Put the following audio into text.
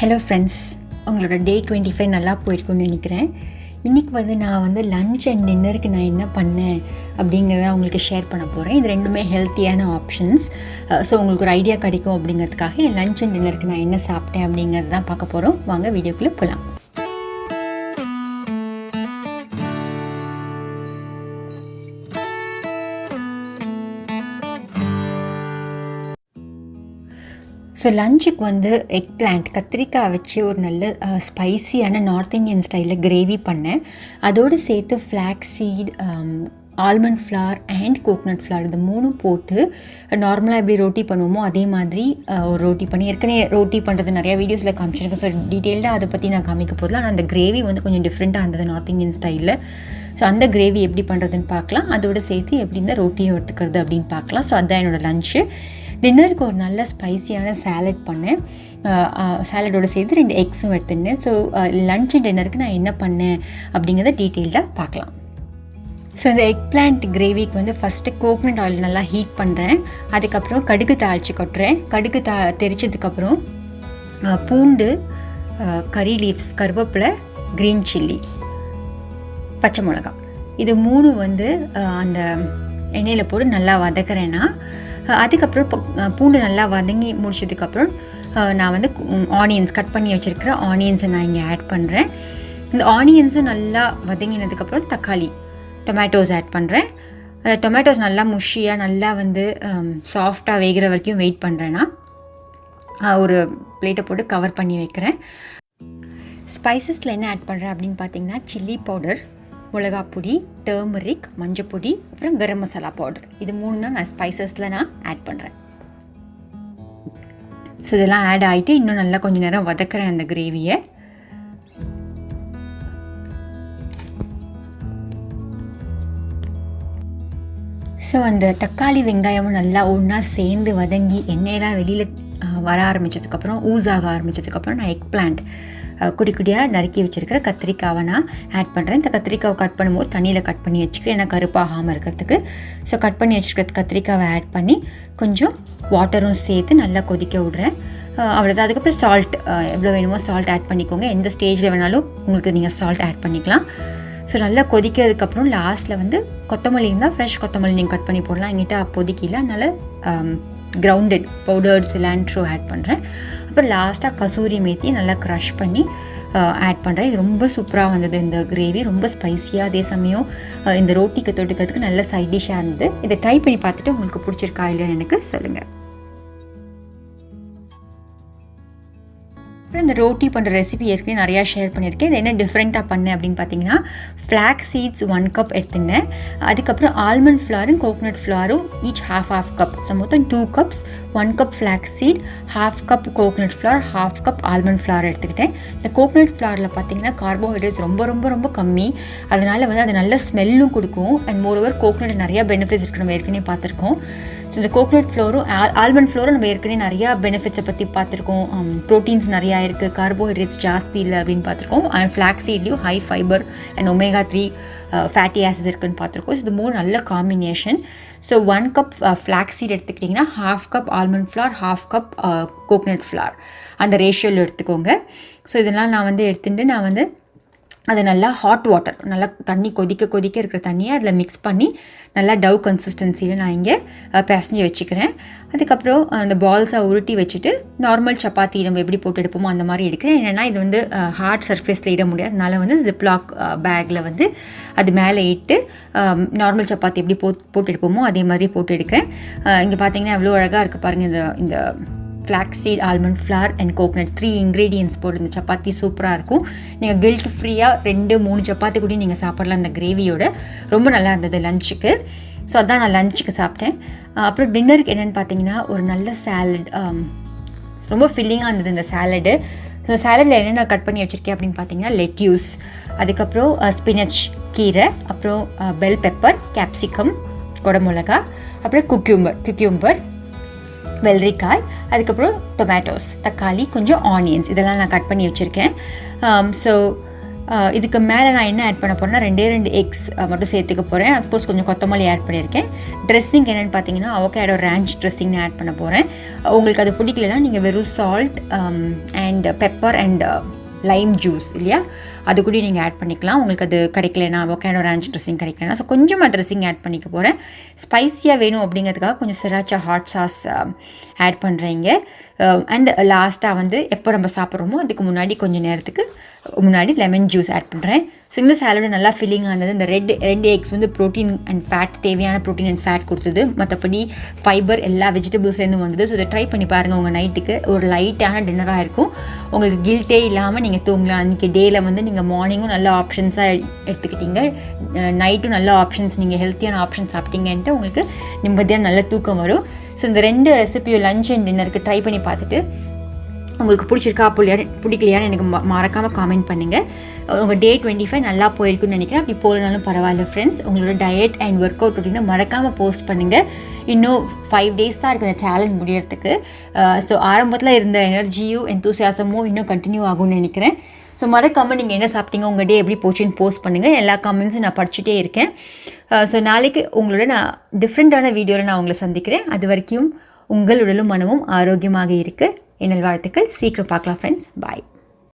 Hello friends, உங்களோட டே 25 நல்லா போயிருக்குன்னு நினைக்கிறேன். இன்றைக்கி நான் லன்ச் அண்ட் டின்னருக்கு நான் என்ன பண்ணேன் அப்படிங்கிறத உங்களுக்கு ஷேர் பண்ண போகிறேன். இது ரெண்டுமே ஹெல்த்தியான ஆப்ஷன்ஸ். ஸோ உங்களுக்கு ஒரு ஐடியா கிடைக்கும் அப்படிங்கிறதுக்காக என் லன்ச் அண்ட் டின்னருக்கு நான் என்ன சாப்பிட்டேன் அப்படிங்கிறது தான் பார்க்க போகிறோம். வாங்க வீடியோக்குள்ளே போகலாம். ஸோ லஞ்சுக்கு எக் பிளான்ட் கத்திரிக்காய் வச்சு ஒரு நல்ல ஸ்பைசியான நார்த் இந்தியன் ஸ்டைலில் கிரேவி பண்ணேன். அதோடு சேர்த்து flax seed, almond flour and coconut flour இது மூணும் போட்டு நார்மலாக எப்படி ரோட்டி பண்ணுவோமோ அதே மாதிரி ஒரு ரோட்டி பண்ணி ஏற்கனவே ரோட்டி பண்ணுறது நிறையா வீடியோஸில் காமிச்சிருக்கேன். ஸோ டீட்டெயில்டாக அதை பற்றி நான் காமிக்க போதில்லை. ஆனால் அந்த கிரேவி கொஞ்சம் டிஃப்ரெண்ட்டாக இருந்தது நார்த் இந்தியன் ஸ்டைலில். ஸோ அந்த கிரேவி எப்படி பண்ணுறதுன்னு பார்க்கலாம். அதோடு சேர்த்து எப்படி இந்த ரோட்டியை எடுத்துக்கிறது அப்படின்னு பார்க்கலாம். ஸோ அதுதான் என்னோடய லன்ச்சு. டின்னருக்கு ஒரு நல்ல ஸ்பைசியான சாலட் பண்ணேன். சாலடோடு சேர்த்து 2 எக்ஸும் எடுத்துட்டேன். ஸோ லன்ச் டின்னருக்கு நான் என்ன பண்ணேன் அப்படிங்கிறத டீட்டெயில்டாக பார்க்கலாம். ஸோ இந்த எக் பிளான்ட் கிரேவிக்கு ஃபஸ்ட்டு கோகனட் ஆயில் நல்லா ஹீட் பண்ணுறேன். அதுக்கப்புறம் கடுகு தாளித்து கொட்டுறேன். கடுகு தெரிச்சதுக்கப்புறம் பூண்டு, கறி லீவ்ஸ், கருவேப்பிலை, க்ரீன் சில்லி, பச்சை மிளகாய் இது 3 அந்த எண்ணெயில் போட்டு நல்லா வதக்குறேன்னா, அதுக்கப்புறம் பூண்டு நல்லா வதங்கி முடிச்சதுக்கப்புறம் நான் ஆனியன்ஸ் கட் பண்ணி வச்சுருக்கிற ஆனியன்ஸை நான் இங்கே ஆட் பண்ணுறேன். இந்த ஆனியன்ஸும் நல்லா வதங்கினதுக்கப்புறம் தக்காளி, டொமேட்டோஸ் ஆட் பண்ணுறேன். அந்த டொமேட்டோஸ் நல்லா முஷியாக நல்லா சாஃப்டாக வேகிற வரைக்கும் வெயிட் பண்ணுறேன்னா ஒரு பிளேட்டை போட்டு கவர் பண்ணி வைக்கிறேன். ஸ்பைசஸில் என்ன ஆட் பண்ணுறேன் அப்படின்னு பார்த்தீங்கன்னா, சில்லி பவுடர், மிளகாப்பொடி, டர்மரிக், மஞ்சப்பொடி, அப்புறம் கரம் மசாலா பவுடர் இது 3 தான் நான் ஸ்பைசஸில் ஆட் பண்ணுறேன். ஸோ இதெல்லாம் ஆட் ஆகிட்டு இன்னும் நல்லா கொஞ்சம் நேரம் வதக்குறேன் அந்த கிரேவியை. ஸோ அந்த தக்காளி வெங்காயமும் நல்லா ஒன்றா சேர்ந்து வதங்கி எண்ணெயெல்லாம் வெளியில் வர ஆரம்பித்ததுக்கப்புறம் ஊஸாக ஆரம்பித்ததுக்கப்புறம் நான் எக் பிளான்ட் குட்டி குட்டியாக நறுக்கி வச்சுருக்கிற கத்திரிக்காவை நான் ஆட் பண்ணுறேன். இந்த கத்திரிக்காவை கட் பண்ணும்போது தண்ணியில் கட் பண்ணி வச்சுக்கிறேன், ஏன்னா கருப்பாகாமல் இருக்கிறதுக்கு. ஸோ கட் பண்ணி வச்சுருக்கிற கத்திரிக்காவை ஆட் பண்ணி கொஞ்சம் வாட்டரும் சேர்த்து நல்லா கொதிக்க விட்றேன். அவ்வளோதான். அதுக்கப்புறம் சால்ட் எவ்வளோ வேணுமோ சால்ட் ஆட் பண்ணிக்கோங்க. எந்த ஸ்டேஜில் வேணாலும் உங்களுக்கு நீங்கள் சால்ட் ஆட் பண்ணிக்கலாம். ஸோ நல்லா கொதிக்கிறதுக்கப்புறம் லாஸ்ட்டில் கொத்தமல்லி இருந்தால் ஃப்ரெஷ் கொத்தமல்லி நீங்கள் கட் பண்ணி போடலாம். எங்கிட்ட அப்போதைக்கு இல்லை, அதனால் கிரவுண்டட் பவுடர்ட் சிலாண்ட்ரோ ஆட் பண்ணுறேன். அப்புறம் லாஸ்ட்டாக கசூரி மேத்தி நல்லா க்ரஷ் பண்ணி ஆட் பண்ணுறேன். இது ரொம்ப சூப்பராக வந்தது. இந்த கிரேவி ரொம்ப ஸ்பைஸியாக, அதே சமயம் இந்த ரோட்டிக்கு தொட்டுக்கிறதுக்கு நல்ல சைட் டிஷ்ஷாக இருந்தது. இதை ட்ரை பண்ணி பார்த்துட்டு உங்களுக்கு பிடிச்சிருக்கா இல்லைன்னு எனக்கு சொல்லுங்கள். அப்புறம் இந்த ரோட்டி பண்ணுற ரெசிபி ஏற்கனவே நிறையா ஷேர் பண்ணியிருக்கேன். இது என்ன டிஃப்ரெண்ட்டாக பண்ணேன் அப்படின்னு பார்த்தீங்கன்னா, ஃப்ளாக்ஸ் சீட்ஸ் 1 கப் எடுத்துனேன். அதுக்கப்புறம் ஆல்மண்ட் ஃப்ளாரும் கோகனட் ஃப்ளாரும் ஈச் half கப். ஸோ மொத்தம் 2 cups, 1 cup flax seed, ½ cup coconut flour, ½ cup almond flour எடுத்துக்கிட்டேன். இந்த கோகனட் ஃப்ளாரில் பார்த்தீங்கன்னா கார்போஹைட்ரேட்ஸ் ரொம்ப ரொம்ப ரொம்ப கம்மி. அதனால் அது நல்ல ஸ்மெல்லும் கொடுக்கும். அண்ட் மோரோவர் கோகனட் நிறையா பெனிஃபிட்ஸ் இருக்குது, நம்ம ஏற்கனவே பார்த்துருக்கோம். ஸோ இந்த கோகனட் ஃப்ளோரும் ஆல்மண்ட் ஃப்ளோரும் நம்ம ஏற்கனவே நிறையா பெனிஃபிட்ஸை பற்றி பார்த்துருக்கோம். ப்ரோட்டீன்ஸ் நிறையா இருக்குது, கார்போஹைட்ரேட்ஸ் ஜாஸ்தி இல்லை அப்படின்னு பார்த்துருக்கோம். அண்ட் ஃப்ளாக்ஸ் சீட்லேயும் high fibre and omega 3 fatty acids இருக்குதுன்னு பார்த்துருக்கோம். ஸோ இது 3 நல்ல combination. So 1 cup flax seed எடுத்துக்கிட்டிங்கன்னா ½ cup almond flour, ½ cup coconut flour அந்த ரேஷியோவில் எடுத்துக்கோங்க. ஸோ இதெல்லாம் நான் எடுத்துகிட்டு நான் அதை நல்லா ஹாட் வாட்டர், நல்லா தண்ணி கொதிக்க இருக்கிற தண்ணியை அதில் மிக்ஸ் பண்ணி நல்லா டவ் கன்சிஸ்டன்சியில் நான் இங்கே பிசைஞ்சு வச்சுக்கிறேன். அதுக்கப்புறம் அந்த பால்ஸை உருட்டி வச்சுட்டு நார்மல் சப்பாத்தி நம்ம எப்படி போட்டு எடுப்போமோ அந்த மாதிரி எடுக்கிறேன். என்னென்னா இது ஹார்ட் சர்ஃபேஸில் இட முடியாது, அதனால் ஜிப்லாக் பேக்கில் அது மேலே இட்டு நார்மல் சப்பாத்தி எப்படி போட்டு எடுப்போமோ அதே மாதிரி போட்டு எடுக்கிறேன். இங்கே பார்த்தீங்கன்னா எவ்வளோ அழகாக இருக்குது பாருங்கள். இந்த flax seed, almond flour and coconut 3 ingredients போட்டு இந்த சப்பாத்தி சூப்பராக இருக்கும். நீங்கள் கில்ட் ஃப்ரீயாக 2-3 சப்பாத்தி கூட நீங்கள் சாப்பிட்லாம் இந்த கிரேவியோட. ரொம்ப நல்லா இருந்தது லஞ்சுக்கு. ஸோ அதான் நான் லஞ்சுக்கு சாப்பிட்டேன். அப்புறம் டின்னருக்கு என்னென்னு பார்த்தீங்கன்னா, ஒரு நல்ல சாலட், ரொம்ப ஃபில்லிங்காக இருந்தது இந்த சாலடு. ஸோ சாலடில் என்னென்ன கட் பண்ணி வச்சுருக்கேன் அப்படின்னு பார்த்தீங்கன்னா, லெட்யூஸ், அதுக்கப்புறம் ஸ்பினச் கீரை, அப்புறம் பெல் பெப்பர், கேப்சிகம், குடமிளகா, அப்புறம் குக்யூம்பர், வெள்ளரிக்காய், அதுக்கப்புறம் டொமேட்டோஸ், தக்காளி, கொஞ்சம் ஆனியன்ஸ் இதெல்லாம் நான் கட் பண்ணி வச்சுருக்கேன். ஸோ இதுக்கு மேலே நான் என்ன ஆட் பண்ண போகிறேன்னா 2 எக்ஸ் மட்டும் சேர்த்துக்க போகிறேன். அஃப்கோர்ஸ் கொஞ்சம் கொத்தமல்லி ஆட் பண்ணியிருக்கேன். ட்ரெஸ்ஸிங் என்னென்னு பார்த்தீங்கன்னா அவகேடோ ரேஞ்ச் ட்ரெஸ்ஸிங் ஆட் பண்ண போகிறேன். உங்களுக்கு அது பிடிக்கலன்னா நீங்கள் வெறும் salt and pepper and Lime juice இல்லையா, அது கூட நீங்கள் ஆட் பண்ணிக்கலாம். உங்களுக்கு அது கிடைக்கலனா அவகேடோ ரேஞ்ச் ட்ரெஸ்ஸிங் கிடைக்கலனா ஸோ கொஞ்சமாக ட்ரெஸ்ஸிங் ஆட் பண்ணிக்க போகிறேன். ஸ்பைஸியாக வேணும் அப்படிங்கிறதுக்காக கொஞ்சம் சிராச்சா ஹாட் சாஸ் ஆட் பண்ணுறீங்க. அண்ட் லாஸ்ட்டாக வந்து எப்போ நம்ம சாப்பிட்றோமோ அதுக்கு முன்னாடி கொஞ்சம் நேரத்துக்கு முன்னாடி லெமன் ஜூஸ் ஆட் பண்ணுறேன். ஸோ இந்த சாலடு நல்லா ஃபில்லிங் ஆனது. இந்த 2 எக்ஸ் வந்து ப்ரோட்டீன் அண்ட் ஃபேட், தேவையான ப்ரோட்டீன் அண்ட் ஃபேட் கொடுத்தது. மற்றபடி ஃபைபர் எல்லா வெஜிடபிள்ஸ்லேருந்து வந்தது. ஸோ இதை ட்ரை பண்ணி பாருங்கள். உங்கள் நைட்டுக்கு ஒரு லைட்டான டின்னராக இருக்கும். உங்களுக்கு கில்ட்டே இல்லாமல் நீங்கள் தூங்கலாம். அன்றைக்கி டேயில் வந்து நீங்கள் மார்னிங்கும் நல்ல ஆப்ஷன்ஸாக எடுத்துக்கிட்டீங்க, நைட்டும் நல்ல ஆப்ஷன்ஸ், நீங்கள் ஹெல்த்தியான ஆப்ஷன் சாப்பிட்டீங்கன்ட்டு உங்களுக்கு நிம்மதியாக நல்ல தூக்கம் வரும். ஸோ இந்த 2 ரெசிபியும் லஞ்ச் அண்ட் டின்னருக்கு ட்ரை பண்ணி பார்த்துட்டு உங்களுக்கு பிடிச்சிருக்கா பிடிக்கலையான்னு எனக்கு மறக்காமல் காமெண்ட் பண்ணுங்கள். உங்கள் டே 25 நல்லா போயிருக்குன்னு நினைக்கிறேன். அப்படி போகலனாலும் பரவாயில்ல ஃப்ரெண்ட்ஸ். உங்களோட டயட் அண்ட் ஒர்க் அவுட் ரொட்டீனை மறக்காமல் போஸ்ட் பண்ணுங்கள். இன்னும் 5 days தான் இருக்குது அந்த சேலஞ்ச் முடியறதுக்கு. ஸோ ஆரம்பத்தில் இருந்த எனர்ஜியும் எந்தூசியாசமும் இன்னும் கண்டினியூ ஆகும்னு நினைக்கிறேன். ஸோ மறக்காமல் நீங்கள் என்ன சாப்பிட்டீங்க, உங்கள் டே எப்படி போச்சுன்னு போஸ்ட் பண்ணுங்கள். எல்லா கமெண்ட்ஸும் நான் படிச்சுட்டே இருக்கேன். ஸோ நாளைக்கு உங்களோட நான் டிஃப்ரெண்ட்டான வீடியோவில் நான் உங்களை சந்திக்கிறேன். அது வரைக்கும் உங்கள் உடலும் மனமும் ஆரோக்கியமாக இருக்குது. என்னல் வாழ்த்துக்கள். சீக்கிரம் பார்க்கலாம் ஃப்ரெண்ட்ஸ். பாய்.